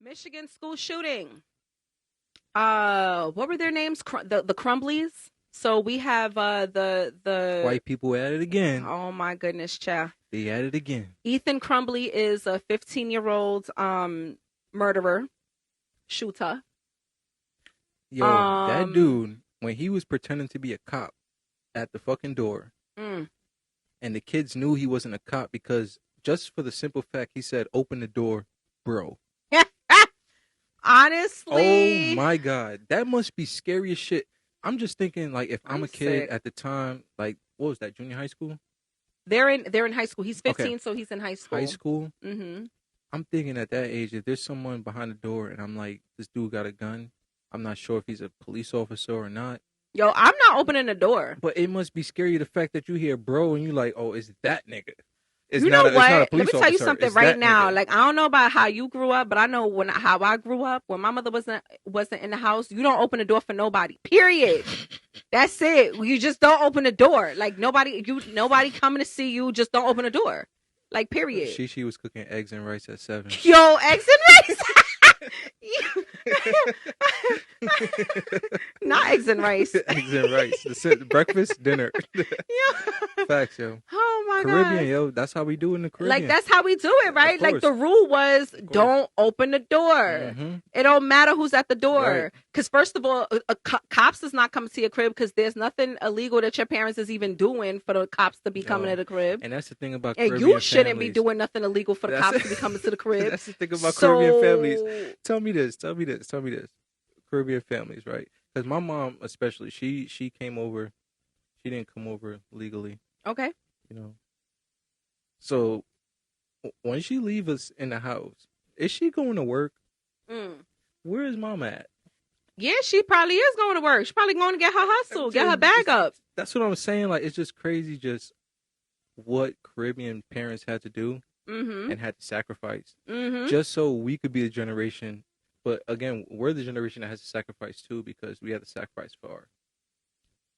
Michigan school shooting. What were their names? The Crumbleys. So we have the White people at it again. Oh my goodness, child. They at it again. Ethan Crumbley is a 15-year-old murderer, shooter. Yo, that dude, when he was pretending to be a cop at the fucking door, and the kids knew he wasn't a cop because just for the simple fact he said, "Open the door, bro." Honestly. Oh my God, that must be scary as shit. I'm just thinking, like, if I'm a kid sick. at the time, like, what was that, junior high school? They're in high school. He's 15, Okay. so he's in high school. High school? Mm-hmm. I'm thinking at that age, if there's someone behind the door and I'm like, this dude got a gun, I'm not sure if he's a police officer or not. Yo, I'm not opening the door. But it must be scary, the fact that you hear bro and you like, oh, it's that nigga. It's you know not what? It's not a Let police me tell you officer. something It's right that now. nigga. Like, I don't know about how you grew up, but I know how I grew up. When my mother wasn't in the house, you don't open the door for nobody. Period. That's it. You just don't open the door. Like nobody coming to see you. Just don't open the door. Like period. She was cooking eggs and rice at 7. Yo, eggs and rice. Not eggs and rice. Eggs and rice. The breakfast, dinner. Yeah. Facts, yo. Oh my Caribbean, God. yo. That's how we do in the Caribbean. Like that's how we do it, right? Like the rule was don't open the door. Mm-hmm. It don't matter who's at the door. Right. Because first of all, cops does not come to your crib because there's nothing illegal that your parents is even doing for the cops to be coming to the crib. And that's the thing about and Caribbean you shouldn't families. be doing nothing illegal for the cops to be coming to the crib. That's the thing about Caribbean families. Tell me this. Caribbean families, right? Because my mom, especially, she came over. She didn't come over legally. Okay. You know. So when she leave us in the house, is she going to work? Where is mom at? Yeah, she probably is going to work. She's probably going to get her hustle, get her bag up. That's what I'm saying. Like, it's just crazy just what Caribbean parents had to do and had to sacrifice just so we could be the generation. But again, we're the generation that has to sacrifice too because we have to sacrifice for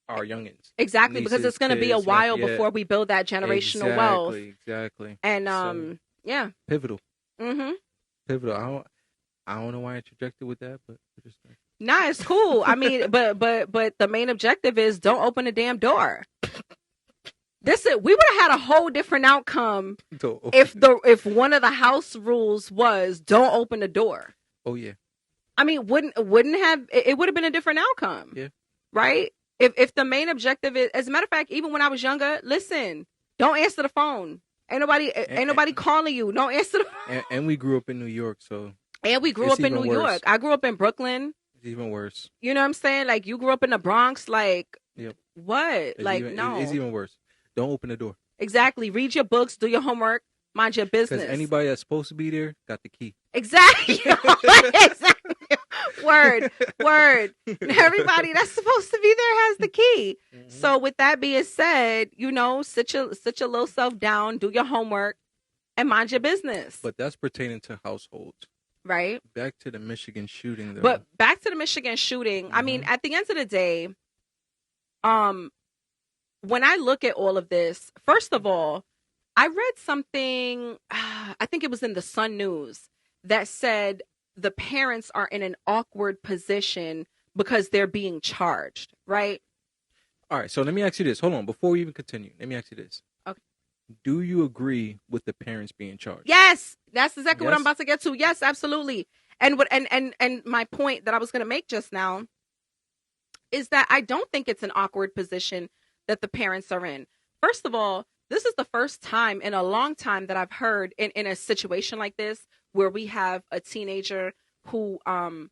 our youngins. Exactly, nieces, because it's going to be a while before we build that generational wealth. Exactly. And so, yeah, pivotal. Pivotal. I don't know why I interjected with that, but just nah, it's cool. I mean, but the main objective is don't open the damn door. We would have had a whole different outcome if one of the house rules was don't open the door. Oh yeah. I mean, wouldn't have it would have been a different outcome. Yeah. Right? If the main objective is, as a matter of fact, even when I was younger, listen, don't answer the phone. Ain't nobody calling you. Don't answer the phone. And we grew up in New York, so. And we grew up in New York. I grew up in Brooklyn. It's even worse. You know what I'm saying? Like you grew up in the Bronx. Like what? No. It's even worse. Don't open the door. Exactly. Read your books. Do your homework. Mind your business. Because anybody that's supposed to be there got the key. Exactly. Exactly. Word. Everybody that's supposed to be there has the key. So with that being said, sit your little self down, do your homework, and mind your business. But that's pertaining to households. Right. Back to the Michigan shooting, though. But back to the Michigan shooting. I mean, at the end of the day, when I look at all of this, first of all, I read something, I think it was in the Sun News, that said the parents are in an awkward position because they're being charged, right? All right, so let me ask you this. Hold on, before we even continue, let me ask you this. Okay. Do you agree with the parents being charged? Yes, that's exactly what I'm about to get to. Yes, absolutely. And my point that I was going to make just now is that I don't think it's an awkward position that the parents are in. First of all, this is the first time in a long time that I've heard in a situation like this where we have a teenager who, who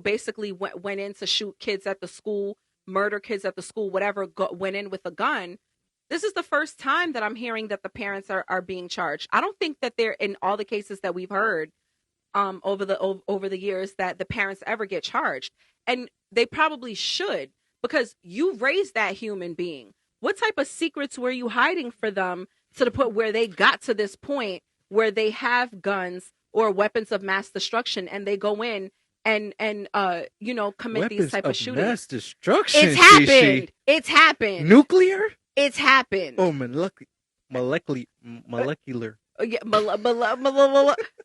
basically went in to shoot kids at the school, murder kids at the school, whatever, went in with a gun. This is the first time that I'm hearing that the parents are being charged. I don't think that they're in all the cases that we've heard over the years that the parents ever get charged, and they probably should because you raised that human being. What type of secrets were you hiding for them to the point where they got to this point where they have guns or weapons of mass destruction and they go in and commit weapons these type of shootings? Mass destruction. It's happened. It's happened. Nuclear? It's happened. Oh, molecular. Yeah,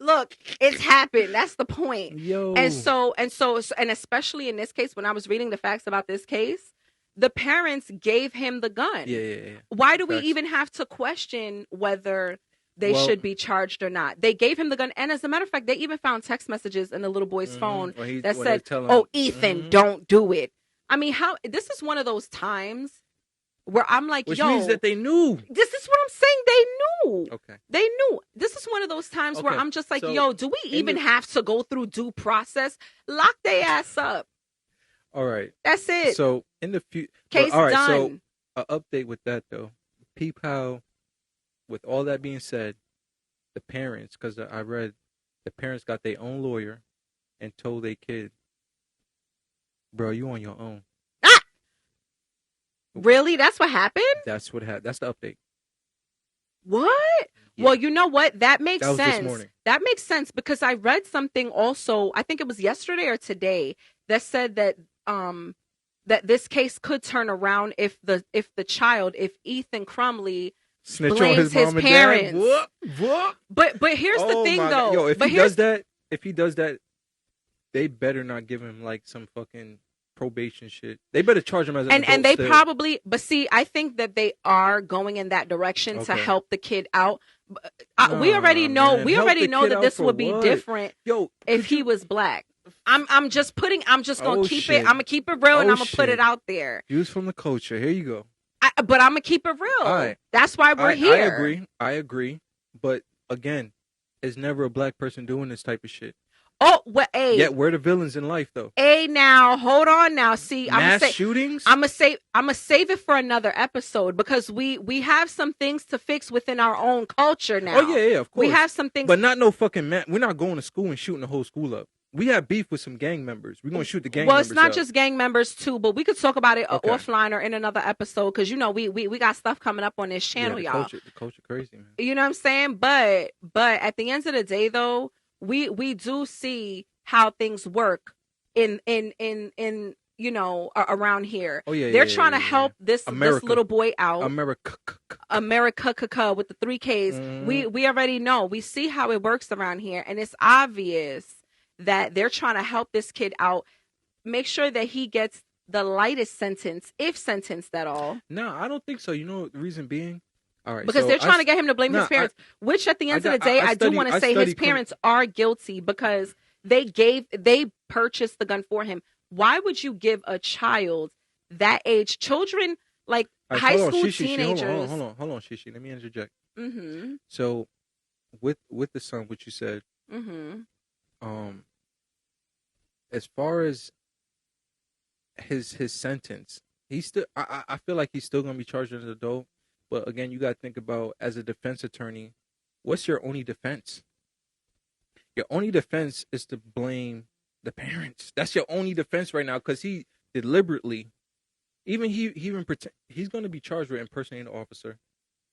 look, it's happened. That's the point. Yo. And especially in this case, when I was reading the facts about this case, the parents gave him the gun. Yeah. Why do we even have to question whether they should be charged or not? They gave him the gun, and as a matter of fact, they even found text messages in the little boy's phone that said, "Oh, Ethan, don't do it." I mean, how this is one of those times where I'm like, which means that they knew. This is what I'm saying. They knew. Okay. They knew. This is one of those times where I'm just like, yo, do we even have to go through due process? Lock their ass up. All right. That's it. So in the future, case all right. done. So an update with that though. Peep how, with all that being said, the parents, because I read, the parents got their own lawyer, and told their kid, "Bro, you on your own." Really? That's what happened? That's what happened. That's the update. What? Yeah. Well, you know what? That makes sense. This morning. That makes sense because I read something also, I think it was yesterday or today, that said that that this case could turn around if Ethan Crumbley snitch blames on his mom and parents. Dad. What? But here's the thing though. Yo, if he does that, they better not give him like some fucking probation shit. They better charge him as an and they still. probably, but see, I think that they are going in that direction to help the kid out. We already know that this would be different if he was black. I'm just gonna keep it. I'm gonna keep it real and I'm gonna put it out there. Views from the culture. Here you go. But I'm gonna keep it real. Right. That's why we're here. I agree. But again, it's never a black person doing this type of shit. Oh, well, yet we're the villains in life, though. Now, hold on. Now, see, shootings. I'm gonna save it for another episode because we have some things to fix within our own culture now. Oh yeah, of course. We have some things, but not no fucking man. We're not going to school and shooting the whole school up. We have beef with some gang members. We're gonna shoot the gang members. Well, it's not just gang members too, but we could talk about it offline or in another episode because we got stuff coming up on this channel, y'all. The culture crazy, man. You know what I'm saying? But at the end of the day, though. We do see how things work in around here. Oh yeah, they're trying to help this little boy out. America with the 3 Ks. We already know. We see how it works around here, and it's obvious that they're trying to help this kid out. Make sure that he gets the lightest sentence, if sentenced at all. No, I don't think so. You know the reason being. All right, because they're trying to get him to blame his parents, which at the end of the day, I do want to say his parents are guilty because they purchased the gun for him. Why would you give a child that age, children like high school teenagers? Hold on, Shishi. Let me interject. Mm-hmm. So, with the son, what you said, as far as his sentence, he's still. I feel like he's still gonna be charged as an adult. But again, you got to think about, as a defense attorney, what's your only defense? Your only defense is to blame the parents. That's your only defense right now, because he deliberately, he's going to be charged with impersonating an officer.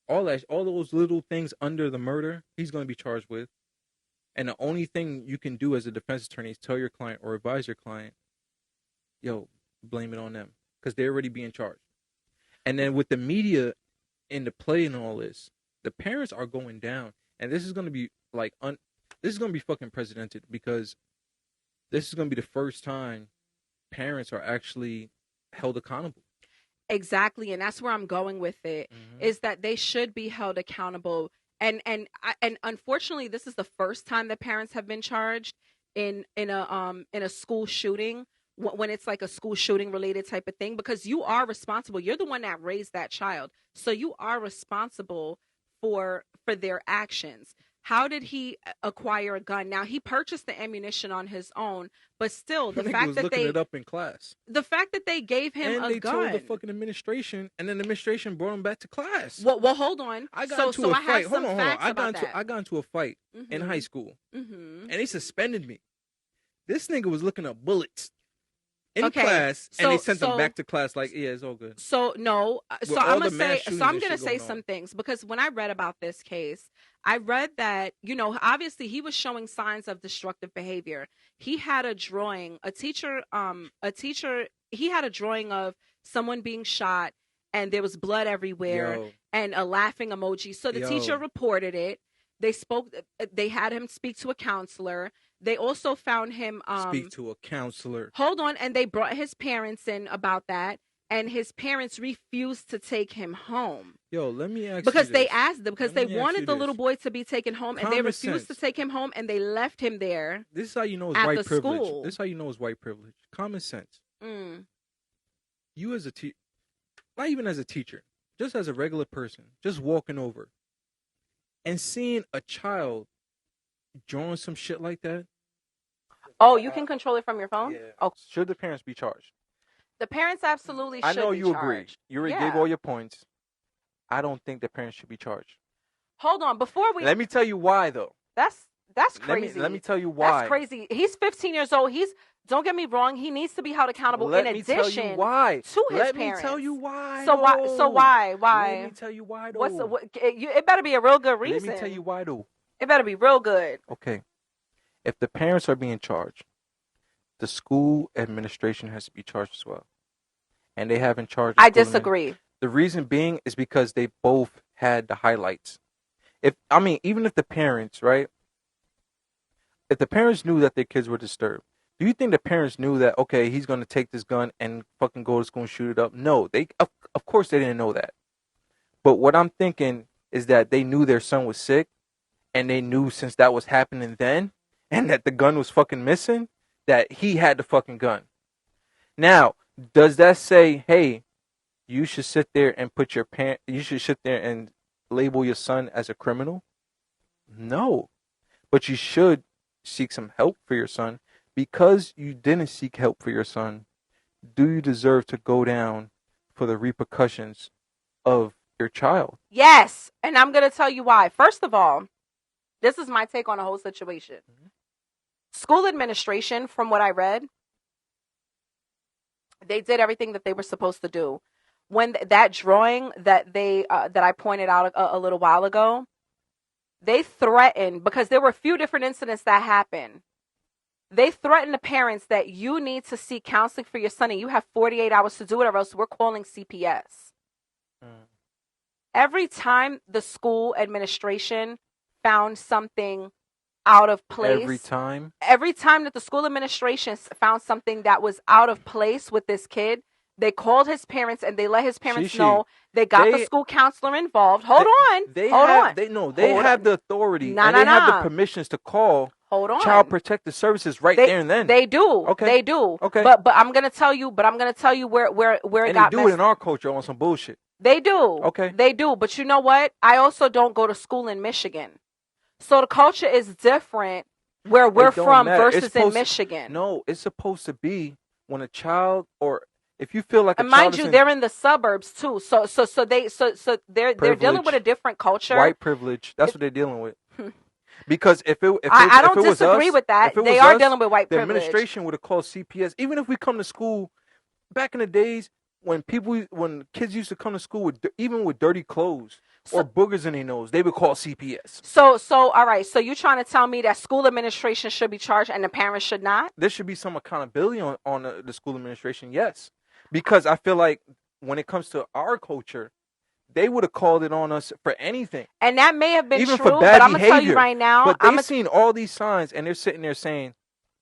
All those little things under the murder, he's going to be charged with. And the only thing you can do as a defense attorney is tell your client or advise your client, yo, blame it on them, because they're already being charged. And then with the media in the play and all this, the parents are going down, and this is going to be like this is going to be fucking precedented, because this is going to be the first time parents are actually held accountable. Exactly, and that's where I'm going with it. Is that they should be held accountable, and unfortunately, this is the first time that parents have been charged in a school shooting. When it's like a school shooting related type of thing, because you are responsible. You're the one that raised that child. So you are responsible for their actions. How did he acquire a gun? Now, he purchased the ammunition on his own, but still the fact that looking it up in class. The fact that they gave him a gun. Told the fucking administration, and then the administration brought him back to class. Well, hold on. I got into a fight. Hold on. I got into a fight in high school, and they suspended me. This nigga was looking up bullets in class, and they sent them back to class like, yeah, it's all good. So no, so I'm gonna say some things, because when I read about this case, I read that, obviously he was showing signs of destructive behavior. He had a drawing, he had a drawing of someone being shot, and there was blood everywhere, and a laughing emoji. So the teacher reported it. They had him speak to a counselor. They also found him speak to a counselor. Hold on, and they brought his parents in about that, and his parents refused to take him home. Yo, let me ask because you they this. asked them because they wanted the little boy to be taken home, and they refused to take him home, and they left him there. This is how you know it's white privilege. This is how you know it's white privilege. Common sense. You as a teacher, not even as a teacher, just as a regular person, just walking over and seeing a child drawing some shit like that. Oh, you can control it from your phone? Yeah. Oh. Should the parents be charged? The parents absolutely should be charged. I know you agree. You already gave all your points. I don't think the parents should be charged. Hold on, before we... Let me tell you why, though. That's crazy. Let me tell you why. That's crazy. He's 15 years old. Don't get me wrong. He needs to be held accountable in addition to his parents. Let me tell you why. So why? Let me tell you why, though. It better be a real good reason. Let me tell you why, though. It better be real good. Okay. If the parents are being charged, the school administration has to be charged as well. And they haven't charged. I disagree. The reason being is because they both had the highlights. Even if the parents, right? If the parents knew that their kids were disturbed, do you think the parents knew that, okay, he's going to take this gun and fucking go to school and shoot it up? No, of course they didn't know that. But what I'm thinking is that they knew their son was sick, and they knew since that was happening then, and that the gun was fucking missing, that he had the fucking gun. Now, does that say, hey, you should sit there and you should sit there and label your son as a criminal? No. But you should seek some help for your son. Because you didn't seek help for your son, do you deserve to go down for the repercussions of your child? Yes, and I'm going to tell you why. First of all, this is my take on the whole situation. Mm-hmm. School administration, from what I read, they did everything that they were supposed to do. When that drawing that I pointed out a little while ago, they threatened, because there were a few different incidents that happened. They threatened the parents that you need to seek counseling for your son, and you have 48 hours to do it, or else we're calling CPS. Every time the school administration found something out of place. Every time that the school administration found something that was out of place with this kid, they called his parents and they let his parents know. They got the school counselor involved. Hold on. They have the authority. They have the permissions to call Child Protective Services there and then. They do. Okay. They do. Okay. But I'm gonna tell you where it and got they do it in our culture on some bullshit. They do. Okay. They do. But you know what? I also don't go to school in Michigan. So the culture is different where we're from versus in Michigan. No, it's supposed to be when a child, or if you feel like a child, mind you, they're in the suburbs too. So they're dealing with a different culture. White privilege. That's what they're dealing with. Because I don't disagree with that. They are dealing with white privilege. The administration would have called CPS. Even if we come to school back in the days when kids used to come to school even with dirty clothes or boogers in their nose, they would call CPS. So all right. So you trying to tell me that school administration should be charged and the parents should not? There should be some accountability on the school administration. Yes, because I feel like when it comes to our culture, they would have called it on us for anything. And that may have been even true, for bad but I'm behavior. Going to tell you right now. But they've seen all these signs, and they're sitting there saying,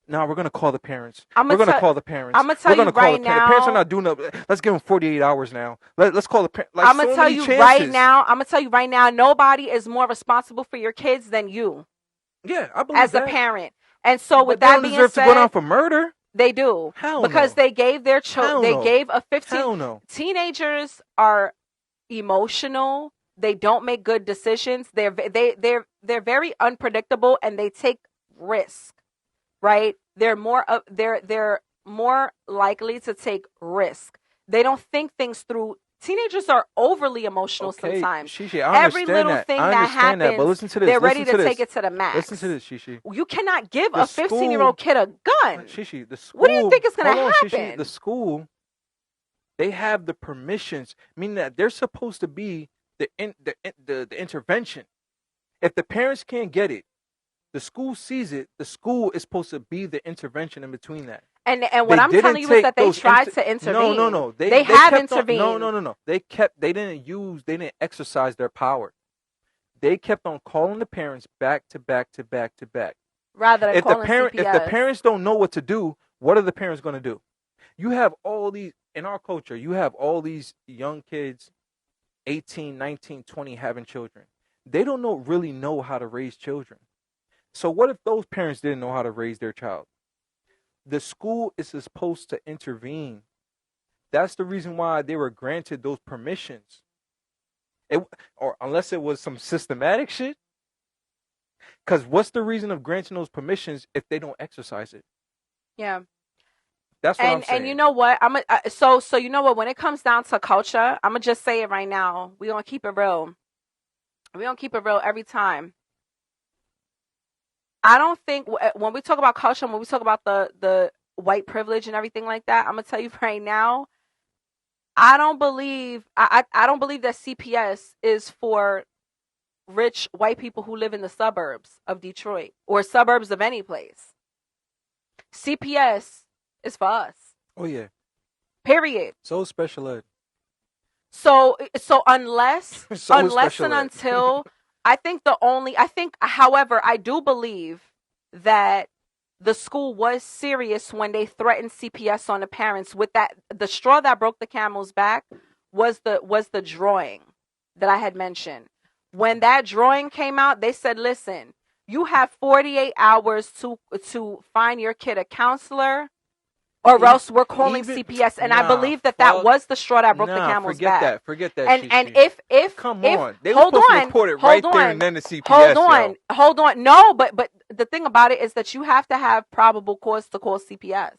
no, we're going to call the parents. We're going to call the parents. I'm going to tell you right now. The parents are not doing it. Let's give them 48 hours now. Let's call the parents. I'm going to tell you right now. I'm going to tell you right now. Nobody is more responsible for your kids than you. Yeah, I believe as that. a parent. And so with that being said, they deserve to go down for murder. They do. Hell because no. They gave their children. They gave a 15. Hell no. Teenagers are emotional. They don't make good decisions. They're very unpredictable, and they take risk. Right? They're more likely to take risk. They don't think things through. Teenagers are overly emotional sometimes. Shishi, I Every little thing that happens, but listen to this. They're ready to take it to the max. Listen to this, Shishi. You cannot give a 15-year-old kid a gun. Shishi, the school. What do you think is going to happen? Shishi, the school, they have the permissions, meaning that they're supposed to be the intervention. If the parents can't get it, the school sees it. The school is supposed to be the intervention in between that. And what I'm telling you is that they tried to intervene. No. They have intervened. No. They didn't exercise their power. They kept on calling the parents back to back to back to back. Rather than calling CPS. If the parents don't know what to do, what are the parents going to do? You have all these, in our culture, you have all these young kids, 18, 19, 20, having children. They don't really know how to raise children. So what if those parents didn't know how to raise their child? The school is supposed to intervene. That's the reason why they were granted those permissions. Or unless it was some systematic shit. Because what's the reason of granting those permissions if they don't exercise it? Yeah. That's what I'm saying. And you know what? So you know what? When it comes down to culture, I'm going to just say it right now. We're going to keep it real. We're going to keep it real every time. I don't think when we talk about culture, when we talk about the white privilege and everything like that, I'm going to tell you right now, I don't believe that CPS is for rich white people who live in the suburbs of Detroit or suburbs of any place. CPS is for us. Oh yeah. Period. So special ed. So unless and until however, I do believe that the school was serious when they threatened CPS on the parents with that. The straw that broke the camel's back was the drawing that I had mentioned. When that drawing came out, they said, listen, you have 48 hours to find your kid a counselor or else we're calling CPS. And I believe that was the straw that broke the camel's back. Forget that. And if come on, they were supposed to report it right there and then the CPS. Hold on. No, but the thing about it is that you have to have probable cause to call CPS.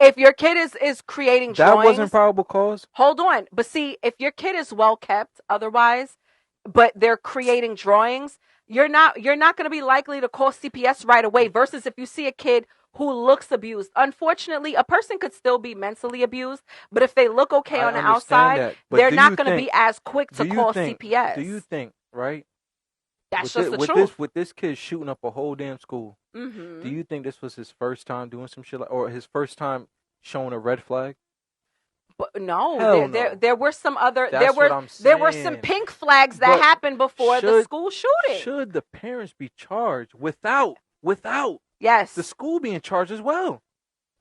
If your kid is creating drawings, that wasn't probable cause. Hold on, but see, if your kid is well kept, otherwise, but they're creating drawings, you're not going to be likely to call CPS right away. Versus if you see a kid who looks abused. Unfortunately, a person could still be mentally abused, but if they look okay on the outside, they're not going to be as quick to call CPS. Do you think, right? That's just the truth. With this kid shooting up a whole damn school, do you think this was his first time doing some shit or his first time showing a red flag? But no, there were some other. There were some pink flags that happened before the school shooting. Should the parents be charged without? Yes. The school being charged as well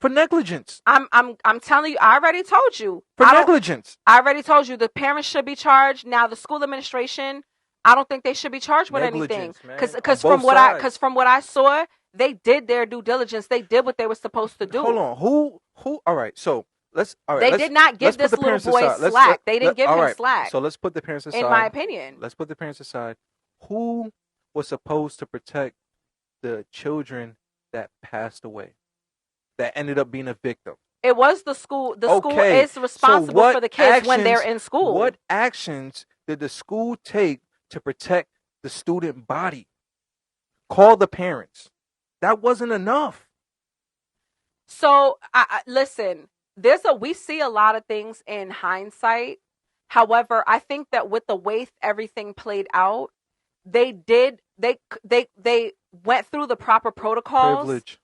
for negligence. I'm telling you, I already told you. For negligence. I already told you the parents should be charged. Now the school administration, I don't think they should be charged with anything. Because from what I saw, they did their due diligence. They did what they were supposed to do. Hold on. Who all right, so they did not give this little boy slack. They didn't give him slack. So let's put the parents aside. In my opinion. Let's put the parents aside. Who was supposed to protect the children that passed away, that ended up being a victim? It was the school. The school is responsible for the kids when they're in school. What actions did the school take to protect the student body? Call the parents. That wasn't enough. So, listen, we see a lot of things in hindsight. However, I think that with the way everything played out, they went through the proper protocols. Privilege.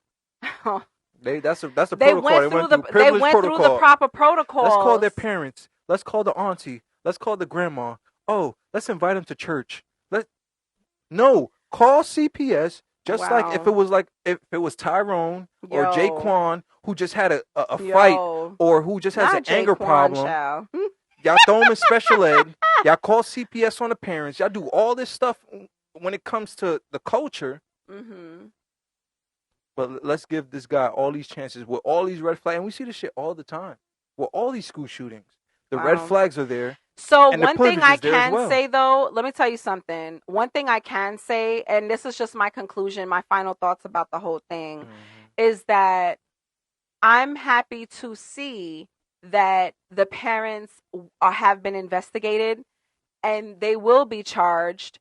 That's a protocol. They went through the proper protocols. Let's call their parents. Let's call the auntie. Let's call the grandma. Oh, let's invite them to church. Call CPS. Just like if it was Tyrone or Jaquan who just had a fight or who just has an anger problem. Y'all throw them in special ed. Y'all call CPS on the parents. Y'all do all this stuff when it comes to the culture. Mm-hmm. But let's give this guy all these chances with all these red flags. And we see this shit all the time. With all these school shootings. The red flags are there. So one thing I can say, though, let me tell you something. One thing I can say, and this is just my conclusion, my final thoughts about the whole thing, is that I'm happy to see that the parents have been investigated and they will be charged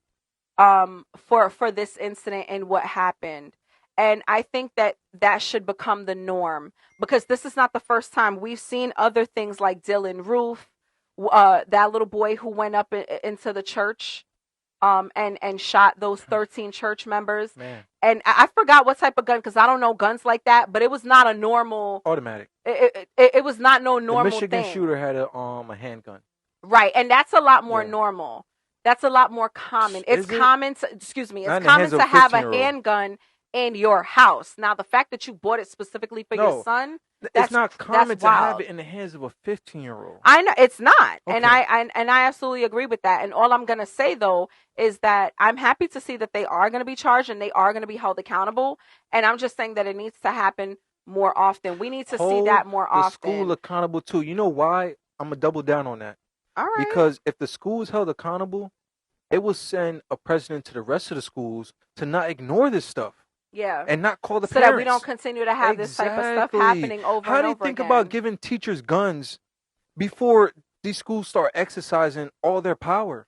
for this incident and what happened. And I think that should become the norm, because this is not the first time. We've seen other things like Dylan Roof, that little boy who went up into the church and shot those 13 church members. Man. And I forgot what type of gun, because I don't know guns like that, but it was not a normal... Automatic. It was not no normal thing. The Michigan shooter had a handgun. Right, and that's a lot more normal. That's a lot more common. It's common to, it's common to have a handgun in your house. Now, the fact that you bought it specifically for your son, it's not common to have it in the hands of a 15-year-old. I know it's not. Okay. And I absolutely agree with that. And all I'm going to say, though, is that I'm happy to see that they are going to be charged and they are going to be held accountable. And I'm just saying that it needs to happen more often. We need to see that more often. The school accountable, too. You know why? I'm going to double down on that. All right. Because if the school is held accountable, it will send a precedent to the rest of the schools to not ignore this stuff. Yeah. And not call the parents. So that we don't continue to have this type of stuff happening over and over again. How do you think about giving teachers guns before these schools start exercising all their power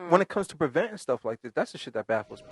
when it comes to preventing stuff like this? That's the shit that baffles me.